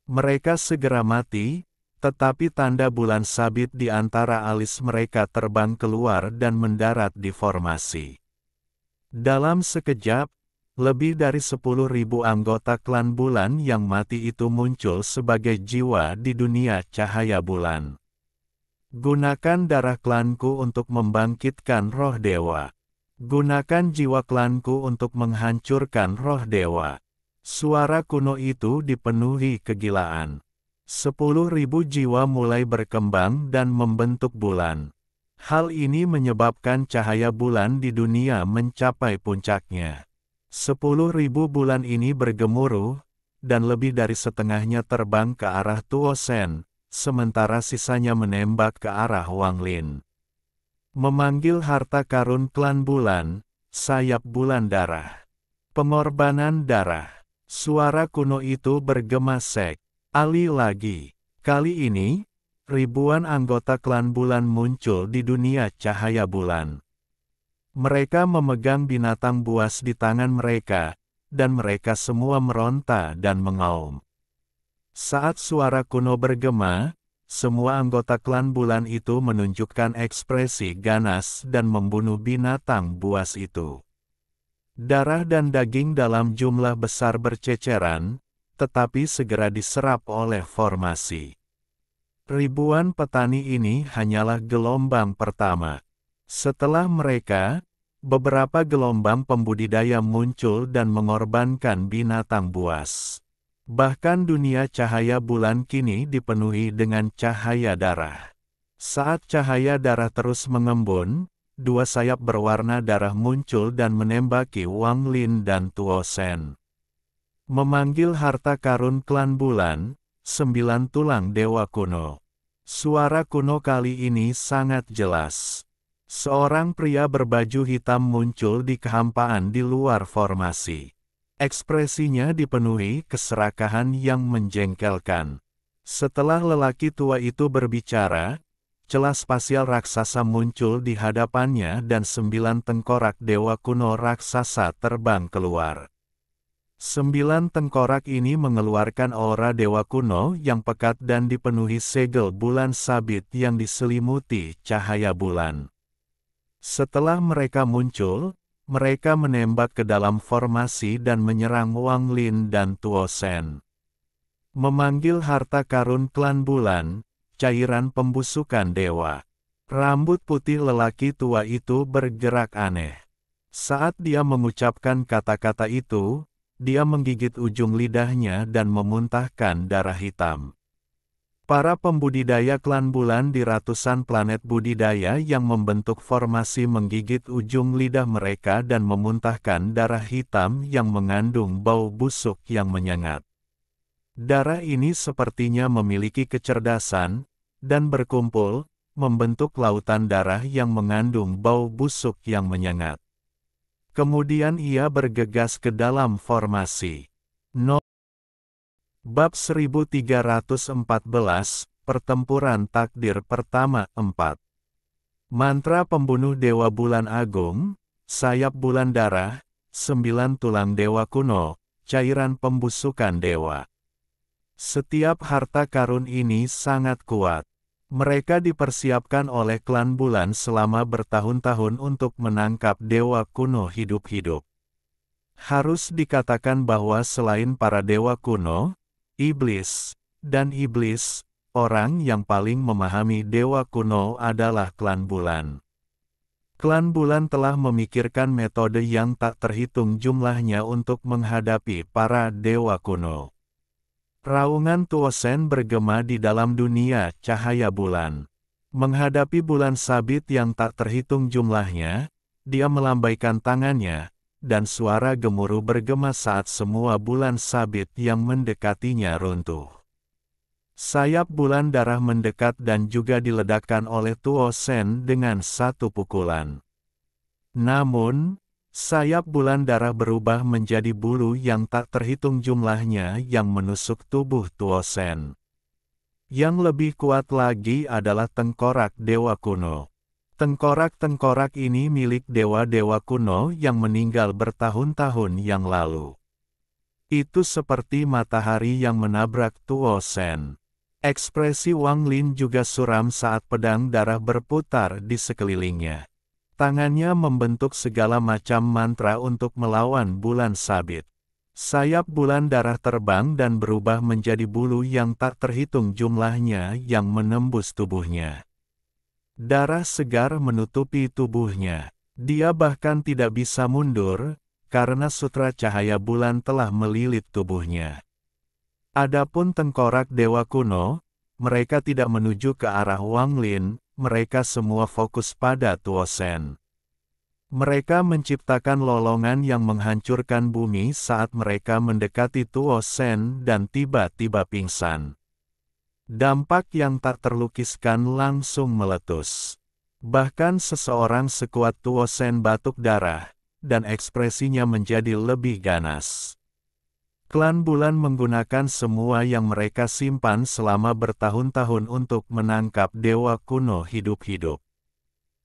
Mereka segera mati, tetapi tanda bulan sabit di antara alis mereka terbang keluar dan mendarat di formasi. Dalam sekejap, lebih dari 10.000 anggota klan bulan yang mati itu muncul sebagai jiwa di dunia cahaya bulan. Gunakan darah klanku untuk membangkitkan roh dewa. Gunakan jiwa klanku untuk menghancurkan roh dewa. Suara kuno itu dipenuhi kegilaan. 10.000 jiwa mulai berkembang dan membentuk bulan. Hal ini menyebabkan cahaya bulan di dunia mencapai puncaknya. 10.000 bulan ini bergemuruh, dan lebih dari setengahnya terbang ke arah Tuosen, sementara sisanya menembak ke arah Wang Lin. Memanggil harta karun klan bulan, sayap bulan darah. Pengorbanan darah. Suara kuno itu bergema sekali lagi. Kali ini, ribuan anggota klan bulan muncul di dunia cahaya bulan. Mereka memegang binatang buas di tangan mereka, dan mereka semua meronta dan mengaum. Saat suara kuno bergema, semua anggota klan bulan itu menunjukkan ekspresi ganas dan membunuh binatang buas itu. Darah dan daging dalam jumlah besar berceceran, tetapi segera diserap oleh formasi. Ribuan petani ini hanyalah gelombang pertama. Setelah mereka, beberapa gelombang pembudidaya muncul dan mengorbankan binatang buas. Bahkan dunia cahaya bulan kini dipenuhi dengan cahaya darah. Saat cahaya darah terus mengembun, dua sayap berwarna darah muncul dan menembaki Wang Lin dan Tuo Shen. Memanggil harta karun klan bulan, 9 tulang dewa kuno. Suara kuno kali ini sangat jelas. Seorang pria berbaju hitam muncul di kehampaan di luar formasi. Ekspresinya dipenuhi keserakahan yang menjengkelkan. Setelah lelaki tua itu berbicara, celah spasial raksasa muncul di hadapannya dan 9 tengkorak dewa kuno raksasa terbang keluar. 9 tengkorak ini mengeluarkan aura dewa kuno yang pekat dan dipenuhi segel bulan sabit yang diselimuti cahaya bulan. Setelah mereka muncul, mereka menembak ke dalam formasi dan menyerang Wang Lin dan Tuo Shen. Memanggil harta karun klan bulan, cairan pembusukan dewa. Rambut putih lelaki tua itu bergerak aneh. Saat dia mengucapkan kata-kata itu, dia menggigit ujung lidahnya dan memuntahkan darah hitam. Para pembudidaya klan bulan di ratusan planet budidaya yang membentuk formasi menggigit ujung lidah mereka dan memuntahkan darah hitam yang mengandung bau busuk yang menyengat. Darah ini sepertinya memiliki kecerdasan, dan berkumpul, membentuk lautan darah yang mengandung bau busuk yang menyengat. Kemudian ia bergegas ke dalam formasi. Bab 1314, Pertempuran Takdir Pertama 4. Mantra pembunuh Dewa Bulan Agung, sayap bulan darah, 9 tulang dewa kuno, cairan pembusukan dewa. Setiap harta karun ini sangat kuat. Mereka dipersiapkan oleh klan bulan selama bertahun-tahun untuk menangkap dewa kuno hidup-hidup. Harus dikatakan bahwa selain para dewa kuno, iblis, dan iblis, orang yang paling memahami dewa kuno adalah klan bulan. Klan bulan telah memikirkan metode yang tak terhitung jumlahnya untuk menghadapi para dewa kuno. Raungan Tuo Shen bergema di dalam dunia cahaya bulan. Menghadapi bulan sabit yang tak terhitung jumlahnya, dia melambaikan tangannya, dan suara gemuruh bergema saat semua bulan sabit yang mendekatinya runtuh. Sayap bulan darah mendekat dan juga diledakkan oleh Tuo Shen dengan satu pukulan. Namun, sayap bulan darah berubah menjadi bulu yang tak terhitung jumlahnya yang menusuk tubuh Tuo Shen. Yang lebih kuat lagi adalah tengkorak dewa kuno. Tengkorak-tengkorak ini milik dewa-dewa kuno yang meninggal bertahun-tahun yang lalu. Itu seperti matahari yang menabrak Tuo Shen. Ekspresi Wang Lin juga suram saat pedang darah berputar di sekelilingnya. Tangannya membentuk segala macam mantra untuk melawan bulan sabit. Sayap bulan darah terbang dan berubah menjadi bulu yang tak terhitung jumlahnya yang menembus tubuhnya. Darah segar menutupi tubuhnya. Dia bahkan tidak bisa mundur, karena sutra cahaya bulan telah melilit tubuhnya. Adapun tengkorak dewa kuno, mereka tidak menuju ke arah Wang Lin, mereka semua fokus pada Tuo Shen. Mereka menciptakan lolongan yang menghancurkan bumi saat mereka mendekati Tuo Shen dan tiba-tiba pingsan. Dampak yang tak terlukiskan langsung meletus. Bahkan seseorang sekuat Tuo Shen batuk darah, dan ekspresinya menjadi lebih ganas. Klan bulan menggunakan semua yang mereka simpan selama bertahun-tahun untuk menangkap dewa kuno hidup-hidup.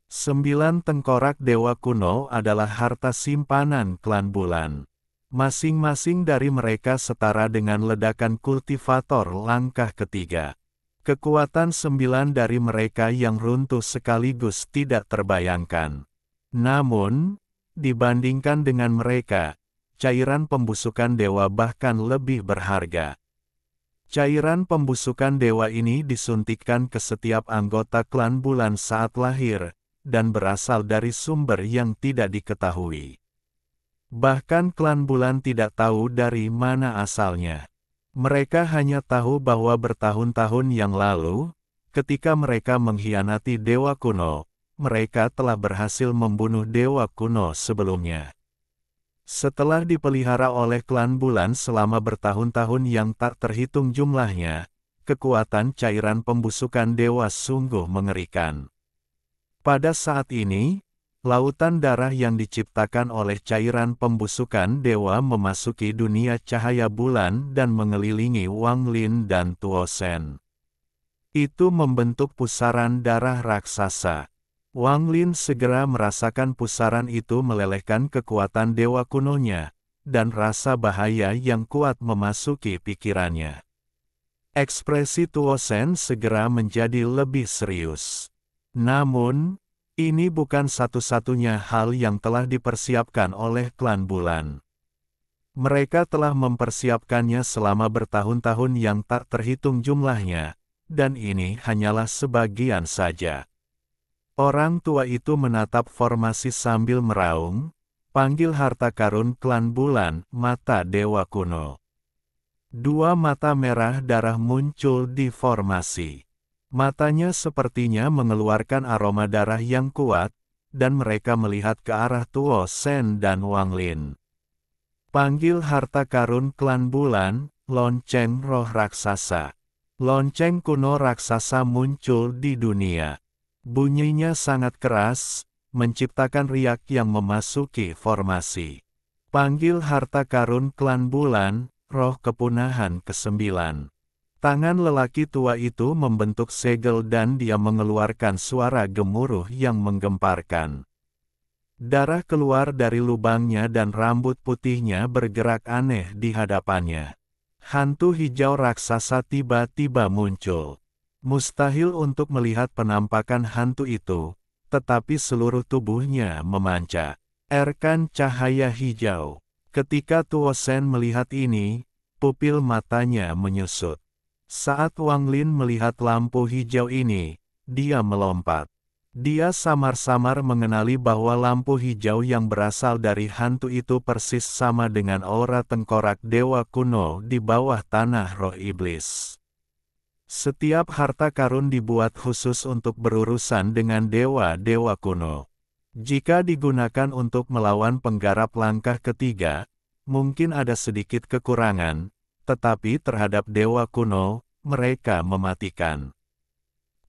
9 tengkorak dewa kuno adalah harta simpanan klan bulan. Masing-masing dari mereka setara dengan ledakan kultivator langkah ketiga. Kekuatan 9 dari mereka yang runtuh sekaligus tidak terbayangkan. Namun, dibandingkan dengan mereka, cairan pembusukan dewa bahkan lebih berharga. Cairan pembusukan dewa ini disuntikkan ke setiap anggota klan bulan saat lahir, dan berasal dari sumber yang tidak diketahui. Bahkan klan bulan tidak tahu dari mana asalnya. Mereka hanya tahu bahwa bertahun-tahun yang lalu, ketika mereka mengkhianati dewa kuno, mereka telah berhasil membunuh dewa kuno sebelumnya. Setelah dipelihara oleh klan bulan selama bertahun-tahun yang tak terhitung jumlahnya, kekuatan cairan pembusukan dewa sungguh mengerikan. Pada saat ini, lautan darah yang diciptakan oleh cairan pembusukan dewa memasuki dunia cahaya bulan dan mengelilingi Wang Lin dan Tuo Shen. Itu membentuk pusaran darah raksasa. Wang Lin segera merasakan pusaran itu melelehkan kekuatan dewa kunonya, dan rasa bahaya yang kuat memasuki pikirannya. Ekspresi Tuo Shen segera menjadi lebih serius. Namun, ini bukan satu-satunya hal yang telah dipersiapkan oleh klan bulan. Mereka telah mempersiapkannya selama bertahun-tahun yang tak terhitung jumlahnya, dan ini hanyalah sebagian saja. Orang tua itu menatap formasi sambil meraung, panggil harta karun klan bulan, mata dewa kuno. Dua mata merah darah muncul di formasi. Matanya sepertinya mengeluarkan aroma darah yang kuat, dan mereka melihat ke arah Tuo Shen dan Wang Lin. Panggil harta karun klan bulan, lonceng roh raksasa. Lonceng kuno raksasa muncul di dunia. Bunyinya sangat keras, menciptakan riak yang memasuki formasi. Panggil harta karun klan bulan, roh kepunahan ke-9. Tangan lelaki tua itu membentuk segel dan dia mengeluarkan suara gemuruh yang menggemparkan. Darah keluar dari lubangnya dan rambut putihnya bergerak aneh di hadapannya. Hantu hijau raksasa tiba-tiba muncul. Mustahil untuk melihat penampakan hantu itu, tetapi seluruh tubuhnya memancar. Erkan cahaya hijau. Ketika Tuo Shen melihat ini, pupil matanya menyusut. Saat Wang Lin melihat lampu hijau ini, dia melompat. Dia samar-samar mengenali bahwa lampu hijau yang berasal dari hantu itu persis sama dengan aura tengkorak dewa kuno di bawah tanah roh iblis. Setiap harta karun dibuat khusus untuk berurusan dengan dewa-dewa kuno. Jika digunakan untuk melawan penggarap langkah ketiga, mungkin ada sedikit kekurangan, tetapi terhadap dewa kuno, mereka mematikan.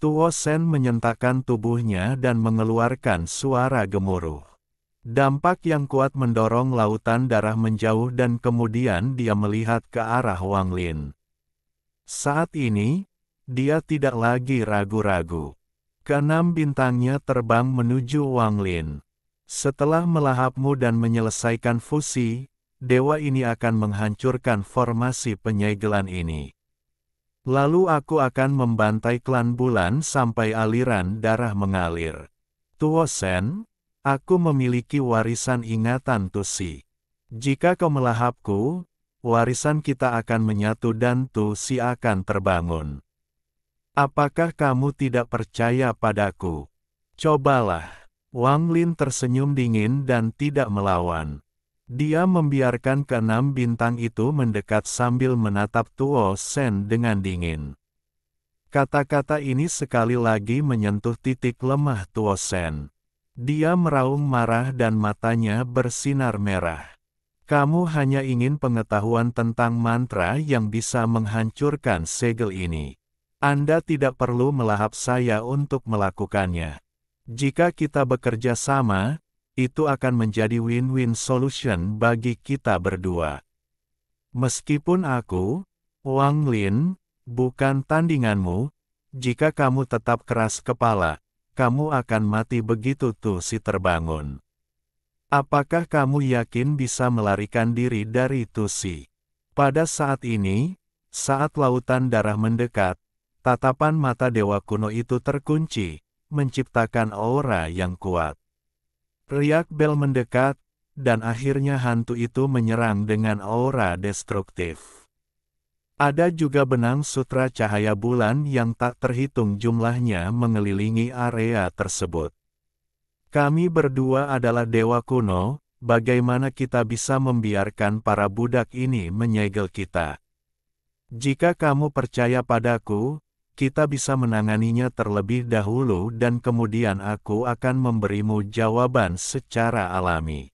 Tuo Shen menyentakkan tubuhnya dan mengeluarkan suara gemuruh. Dampak yang kuat mendorong lautan darah menjauh dan kemudian dia melihat ke arah Wang Lin. Saat ini, dia tidak lagi ragu-ragu. Keenam bintangnya terbang menuju Wang Lin. Setelah melahapmu dan menyelesaikan fusi, dewa ini akan menghancurkan formasi penyegelan ini. Lalu aku akan membantai klan bulan sampai aliran darah mengalir. Tuo Shen, aku memiliki warisan ingatan Tusi. Jika kau melahapku, warisan kita akan menyatu dan Tusi akan terbangun. Apakah kamu tidak percaya padaku? Cobalah. Wang Lin tersenyum dingin dan tidak melawan. Dia membiarkan keenam bintang itu mendekat sambil menatap Tuo Shen dengan dingin. Kata-kata ini sekali lagi menyentuh titik lemah Tuo Shen. Dia meraung marah dan matanya bersinar merah. Kamu hanya ingin pengetahuan tentang mantra yang bisa menghancurkan segel ini. Anda tidak perlu melahap saya untuk melakukannya. Jika kita bekerja sama, itu akan menjadi win-win solution bagi kita berdua. Meskipun aku, Wang Lin, bukan tandinganmu, jika kamu tetap keras kepala, kamu akan mati begitu Tusi terbangun. Apakah kamu yakin bisa melarikan diri dari Tusi? Pada saat ini, saat lautan darah mendekat, tatapan mata dewa kuno itu terkunci, menciptakan aura yang kuat. Riak bel mendekat, dan akhirnya hantu itu menyerang dengan aura destruktif. Ada juga benang sutra cahaya bulan yang tak terhitung jumlahnya mengelilingi area tersebut. Kami berdua adalah dewa kuno, bagaimana kita bisa membiarkan para budak ini menyegel kita? Jika kamu percaya padaku, kita bisa menanganinya terlebih dahulu dan kemudian aku akan memberimu jawaban secara alami.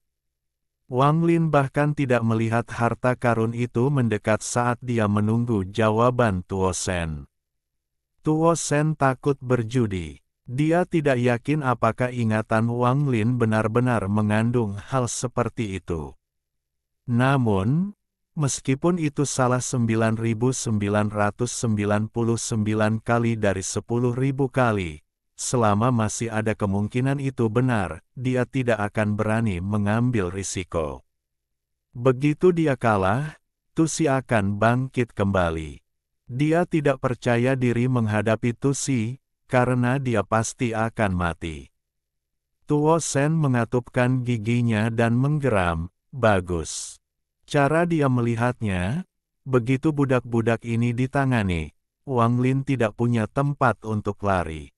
Wang Lin bahkan tidak melihat harta karun itu mendekat saat dia menunggu jawaban Tuo Shen. Tuo Shen takut berjudi. Dia tidak yakin apakah ingatan Wang Lin benar-benar mengandung hal seperti itu. Namun, meskipun itu salah 9.999 kali dari 10.000 kali, selama masih ada kemungkinan itu benar, dia tidak akan berani mengambil risiko. Begitu dia kalah, Tusi akan bangkit kembali. Dia tidak percaya diri menghadapi Tusi, karena dia pasti akan mati. Tuo Shen mengatupkan giginya dan menggeram, bagus. Cara dia melihatnya, begitu budak-budak ini ditangani, Wang Lin tidak punya tempat untuk lari.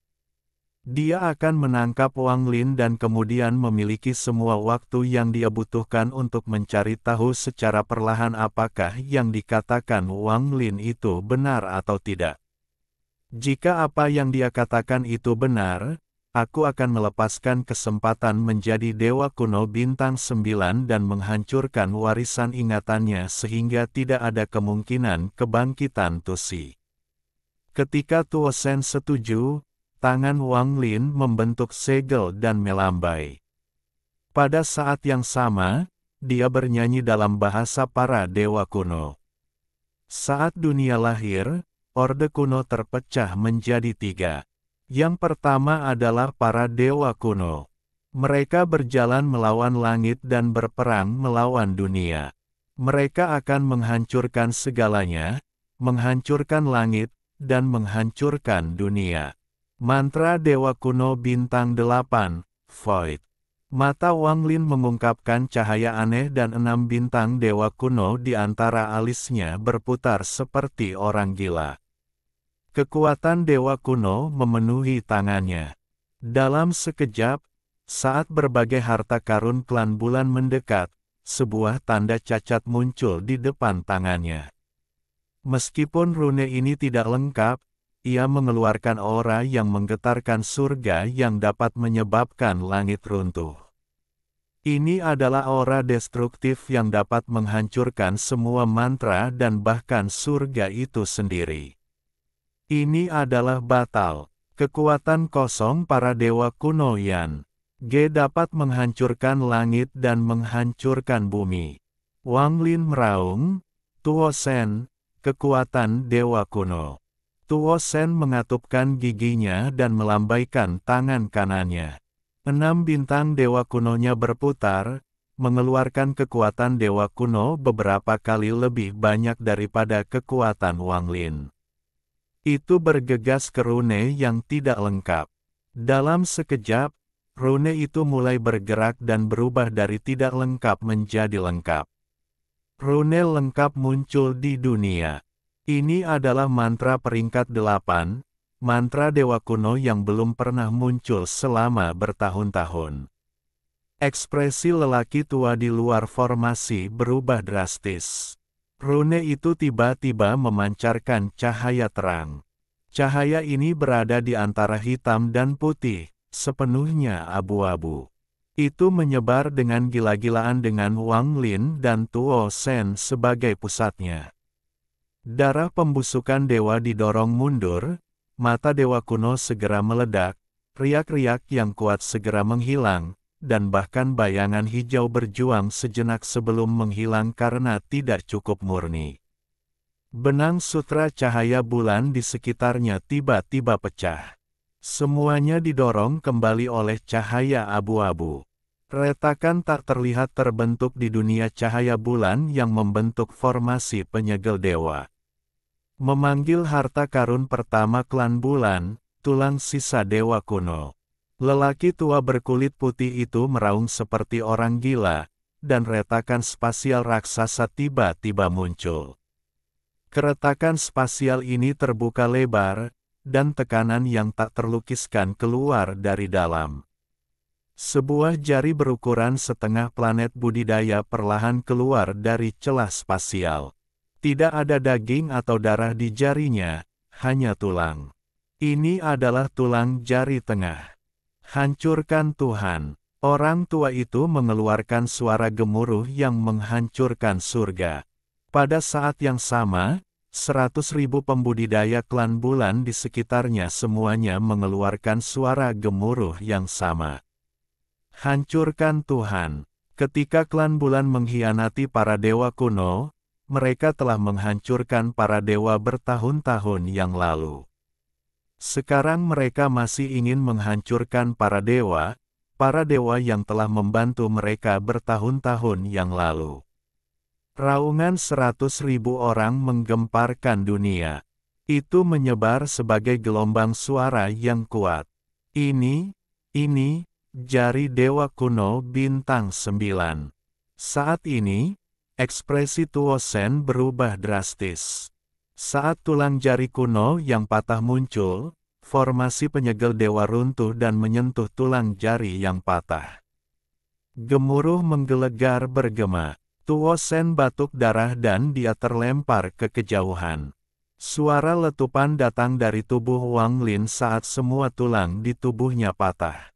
Dia akan menangkap Wang Lin dan kemudian memiliki semua waktu yang dia butuhkan untuk mencari tahu secara perlahan apakah yang dikatakan Wang Lin itu benar atau tidak. Jika apa yang dia katakan itu benar, aku akan melepaskan kesempatan menjadi dewa kuno bintang 9 dan menghancurkan warisan ingatannya sehingga tidak ada kemungkinan kebangkitan Tusi. Ketika Tuo Shen setuju, tangan Wang Lin membentuk segel dan melambai. Pada saat yang sama, dia bernyanyi dalam bahasa para dewa kuno. Saat dunia lahir, Orde kuno terpecah menjadi 3. Yang pertama adalah para dewa kuno. Mereka berjalan melawan langit dan berperang melawan dunia. Mereka akan menghancurkan segalanya, menghancurkan langit, dan menghancurkan dunia. Mantra Dewa Kuno Bintang 8, Void. Mata Wang Lin mengungkapkan cahaya aneh dan 6 bintang dewa kuno di antara alisnya berputar seperti orang gila. Kekuatan dewa kuno memenuhi tangannya. Dalam sekejap, saat berbagai harta karun klan bulan mendekat, sebuah tanda cacat muncul di depan tangannya. Meskipun rune ini tidak lengkap, ia mengeluarkan aura yang menggetarkan surga yang dapat menyebabkan langit runtuh. Ini adalah aura destruktif yang dapat menghancurkan semua mantra dan bahkan surga itu sendiri. Ini adalah batal. Kekuatan kosong para dewa kuno Yan. G dapat menghancurkan langit dan menghancurkan bumi. Wang Lin meraung, Tuo Shen, kekuatan dewa kuno. Tuo Shen mengatupkan giginya dan melambaikan tangan kanannya. 6 bintang dewa kunonya berputar, mengeluarkan kekuatan dewa kuno beberapa kali lebih banyak daripada kekuatan Wang Lin. Itu bergegas ke rune yang tidak lengkap. Dalam sekejap, rune itu mulai bergerak dan berubah dari tidak lengkap menjadi lengkap. Rune lengkap muncul di dunia. Ini adalah mantra peringkat 8, mantra dewa kuno yang belum pernah muncul selama bertahun-tahun. Ekspresi lelaki tua di luar formasi berubah drastis. Rune itu tiba-tiba memancarkan cahaya terang. Cahaya ini berada di antara hitam dan putih, sepenuhnya abu-abu. Itu menyebar dengan gila-gilaan dengan Wang Lin dan Tuo Shen sebagai pusatnya. Darah pembusukan dewa didorong mundur, mata dewa kuno segera meledak, riak-riak yang kuat segera menghilang, dan bahkan bayangan hijau berjuang sejenak sebelum menghilang karena tidak cukup murni. Benang sutra cahaya bulan di sekitarnya tiba-tiba pecah. Semuanya didorong kembali oleh cahaya abu-abu. Retakan tak terlihat terbentuk di dunia cahaya bulan yang membentuk formasi penyegel dewa. Memanggil harta karun pertama klan bulan, tulang sisa dewa kuno. Lelaki tua berkulit putih itu meraung seperti orang gila, dan retakan spasial raksasa tiba-tiba muncul. Keretakan spasial ini terbuka lebar, dan tekanan yang tak terlukiskan keluar dari dalam. Sebuah jari berukuran setengah planet budidaya perlahan keluar dari celah spasial. Tidak ada daging atau darah di jarinya, hanya tulang. Ini adalah tulang jari tengah. Hancurkan Tuhan. Orang tua itu mengeluarkan suara gemuruh yang menghancurkan surga. Pada saat yang sama, 100.000 pembudidaya klan bulan di sekitarnya semuanya mengeluarkan suara gemuruh yang sama. Hancurkan Tuhan. Ketika klan bulan mengkhianati para dewa kuno, mereka telah menghancurkan para dewa bertahun-tahun yang lalu. Sekarang mereka masih ingin menghancurkan para dewa yang telah membantu mereka bertahun-tahun yang lalu. Raungan 100.000 orang menggemparkan dunia. Itu menyebar sebagai gelombang suara yang kuat. Ini, jari dewa kuno bintang 9. Saat ini, ekspresi Tuo Shen berubah drastis. Saat tulang jari kuno yang patah muncul, formasi penyegel dewa runtuh dan menyentuh tulang jari yang patah. Gemuruh menggelegar bergema. Tuo Shen batuk darah dan dia terlempar ke kejauhan. Suara letupan datang dari tubuh Wang Lin saat semua tulang di tubuhnya patah.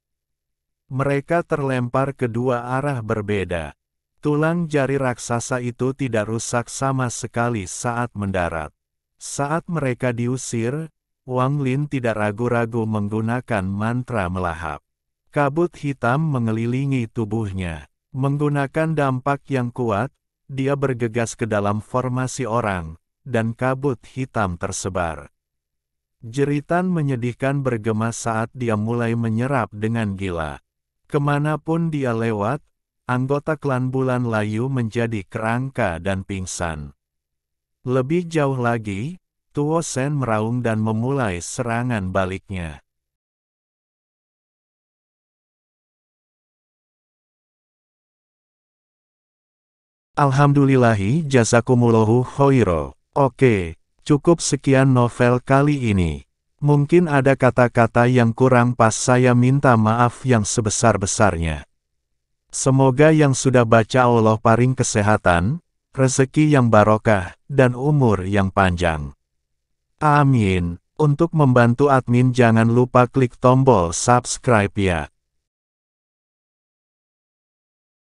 Mereka terlempar ke dua arah berbeda. Tulang jari raksasa itu tidak rusak sama sekali saat mendarat. Saat mereka diusir, Wang Lin tidak ragu-ragu menggunakan mantra melahap. Kabut hitam mengelilingi tubuhnya. Menggunakan dampak yang kuat, dia bergegas ke dalam formasi orang, dan kabut hitam tersebar. Jeritan menyedihkan bergema saat dia mulai menyerap dengan gila. Kemanapun dia lewat, anggota klan bulan layu menjadi kerangka dan pingsan. Lebih jauh lagi, Tuo Shen meraung dan memulai serangan baliknya. Alhamdulillahi jazakumullahu khoiro. Oke, cukup sekian novel kali ini. Mungkin ada kata-kata yang kurang pas, saya minta maaf yang sebesar-besarnya. Semoga yang sudah baca Allah paring kesehatan, rezeki yang barokah, dan umur yang panjang. Amin. Untuk membantu admin jangan lupa klik tombol subscribe ya.